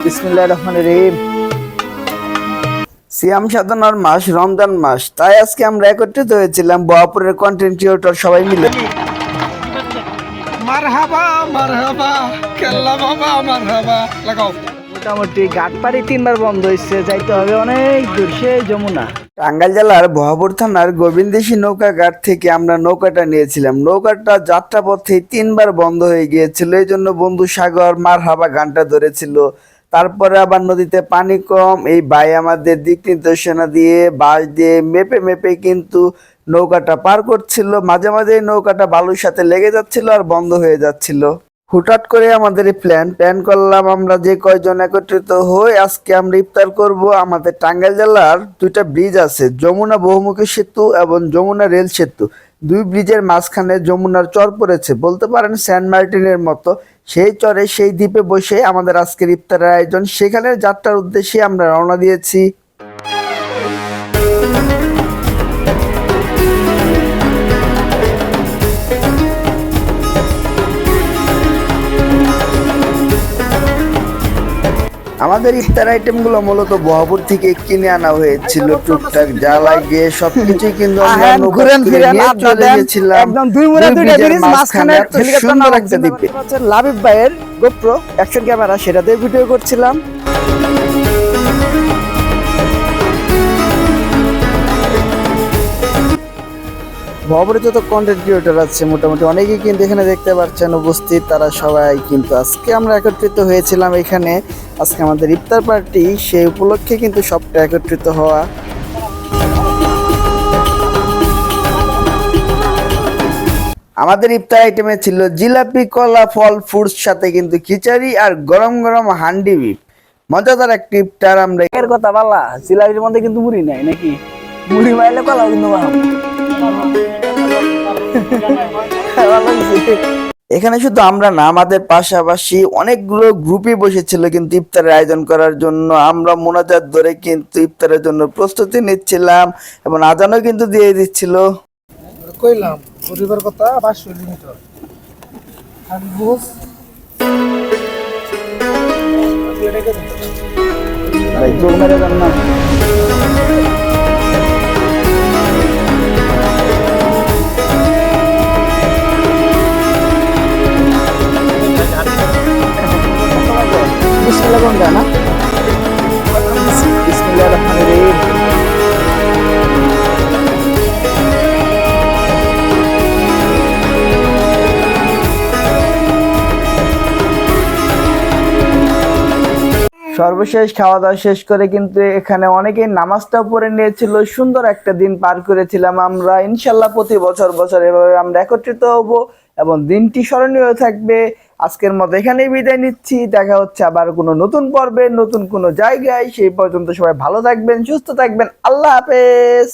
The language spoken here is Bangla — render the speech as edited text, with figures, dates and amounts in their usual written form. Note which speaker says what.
Speaker 1: বিসমিল্লাহির রহমানির রহিম। সিয়াম সাধনার মাস রমজান মাস, তাই আজকে আমরা একত্রিত হয়েছিলাম বহপুরের কন্টেন্ট ক্রিয়েটর সবাই মিলে।
Speaker 2: মারহাবা মারহাবা কেল্লা বাবা মারহাবা লাগাও।
Speaker 1: মোটামুটি ঘাটপাড়ি 3বার বন্ধ হয়েছে, যাইতে হবে অনেক দূর, সেই যমুনা। টাঙ্গাইল জেলার বহপুর থানার গোবিন্দেশী নৌকা ঘাট থেকে আমরা নৌকাটা নিয়েছিলাম। নৌকাটা যাত্রাপথে 3বার বন্ধ হয়ে গিয়েছিল, এই জন্য বন্ধু সাগর মারহাবা গানটা ধরেছিল। তারপরে আবার নদীতে পানি কম, এই ভাই আমাদের দিক নির্দেশনা দিয়ে বাঁশ দিয়ে মেপে মেপে কিন্তু নৌকাটা পার করছিল। মাঝে মাঝে নৌকাটা বালুর সাথে লেগে যাচ্ছিল আর বন্ধ হয়ে যাচ্ছিল। হুটহাট করে আমাদের এই প্ল্যান করলাম আমরা যে কয়জন একত্রিত হই আজকে আমরা ইফতার করব। আমাদের টাঙ্গাইল জেলার 2টা ব্রিজ আছে, যমুনা বহুমুখী সেতু এবং যমুনা রেল সেতু। 2 ব্রিজের মাঝখানে যমুনার চর পড়েছে, বলতে পারেন সেন্ট মার্টিনের মতো। সেই চরে সেই দ্বীপে বসে আমাদের আজকের ইফতারের আয়োজন। সেখানে যাত্রার উদ্দেশ্যে আমরা রওনা দিয়েছি। আমাদের ইফতার আইটেমগুলো মূলত বহপুর থেকে কিনে আনা হয়েছিল। টুকটাক যা লাগে সবকিছুই কিন্তু আমরা চলে গেছিলাম সুন্দর একটা দ্বীপে। লাবিব ভাইয়ের গোপ্রো অ্যাকশন ক্যামেরা, সেটাতে ভিডিও করছিলাম। বহপুরে যত কন্টেন্ট ক্রিয়েটর আছে মোটামুটি অনেকেই কিন্তু এখানে দেখতে পাচ্ছেন উপস্থিত, তারা সবাই কিন্তু আজকে আমরা একত্রিত হয়েছিলাম এখানে। আজকে আমাদের ইফতার পার্টি, সেই উপলক্ষে কিন্তু সবটা একত্রিত হওয়া। আমাদের ইফতার আইটেমে ছিল জিলাপি, কলা, ফল, ফ্রুটস, সাথে কিন্তু খিচাড়ি আর গরম গরম হান্ডি বিফ। মজাদার একটা ইফতার। আমরা এর কথা বলা, জিলাপির মধ্যে কিন্তু মুড়ি নাই নাকি? মুড়ি মাইলে কলাও কিন্তু এখানে শুধু আমরা না, আমাদের পাশাপাশি অনেকগুলো গ্রুপই বসেছিল কিন্তু ইফতারের আয়োজন করার জন্য। আমরা মোনাজাত ধরে কিন্তু ইফতারের জন্য প্রস্তুতি নিচ্ছিলাম এবং আজানও কিন্তু দিয়ে দিচ্ছিল।
Speaker 2: কইলাম পরিবার কথা 500 লিটার আর বুঝ
Speaker 1: ভাই জোর মেরে দেন না। না বিসমিল্লাহির রহমানির রহিম। সর্বশেষ খাওয়া দাওয়া শেষ করে কিন্তু এখানে অনেকেই নামাজটাও পড়ে নিয়েছিল। সুন্দর একটা দিন পার করেছিলাম আমরা। ইনশাল্লাহ প্রতি বছর এভাবে আমরা একত্রিত হব এবং দিনটি স্মরণীয় থাকবে। আজকের মতো এখানেই বিদায় নিচ্ছি, দেখা হচ্ছে আবার কোনো নতুন পর্বে নতুন কোনো জায়গায়। সেই পর্যন্ত সবাই ভালো থাকবেন, সুস্থ থাকবেন। আল্লাহ হাফেজ।